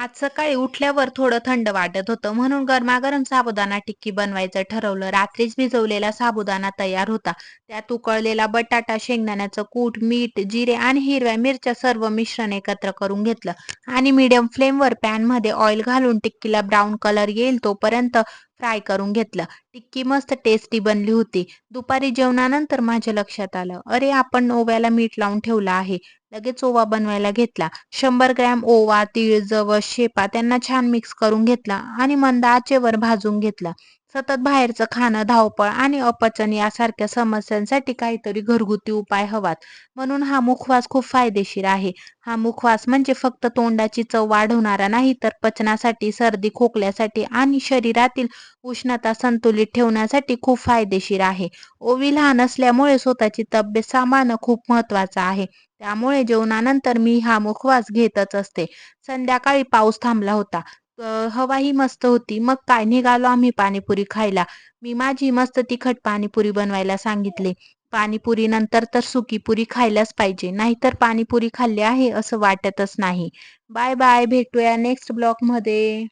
आज सकाळी उठल्यावर थोडं थंड वाटत होतं म्हणून गरमागरम साबुदाणा टिक्की बनवायचं ठरवलं. रात्रीच भिजवलेला साबुदाणा तयार होता. त्यात उकळलेला बटाटा, शेंगदाण्याचं कूट, मीठ, जिरे आणि हिरव्या मिरच्या सर्व मिश्रण एकत्र करून घेतलं आणि मीडियम फ्लेमवर पॅनमध्ये ऑइल घालून टिक्कीला ब्राऊन कलर येईल तोपर्यंत फ्राय करून घेतलं. टिक्की मस्त टेस्टी बनली होती. दुपारी जेवणानंतर माझ्या लक्षात आलं, अरे आपण ओव्याला मीठ लावून ठेवलं आहे. लगेच ओवा बनवायला घेतला. 100 ग्रॅम ओवा, तीळ, जवस, शेपा त्यांना छान मिक्स करून घेतला आणि मंद आचेवर भाजून घेतला. सतत बाहेरचं खाणं, धावपळ आणि अपचन यासारख्या समस्यांसाठी काहीतरी घरगुती उपाय हवात. म्हणून हा मुखवास खूप फायदेशीर आहे. हा मुखवास म्हणजे फक्त तोंडाची चव वाढवणारा नाही, तर पचनासाठी, सर्दी, खोकल्यासाठी आणि शरीरातील उष्णता संतुलित ठेवण्यासाठी खूप फायदेशीर आहे. ओवी लहान असल्यामुळे स्वतःची तब्येत सांभाळणं खूप महत्त्वाचं आहे. त्यामुळे जेवणानंतर मी हा मुखवास घेतच असते. संध्याकाळी पाऊस थांबला होता. हवाही मस्त होती. मग काय निघालो आम्ही पाणीपुरी खायला. मी माझी मस्त तिखट पाणीपुरी बनवायला सांगितले. पाणीपुरी नंतर तर सुकी पुरी खायलाच पाहिजे. नाहीतर पाणीपुरी खाल्ली आहे असं वाटतच नाही. Bye bye. भेटूया नेक्स्ट ब्लॉगमध्ये.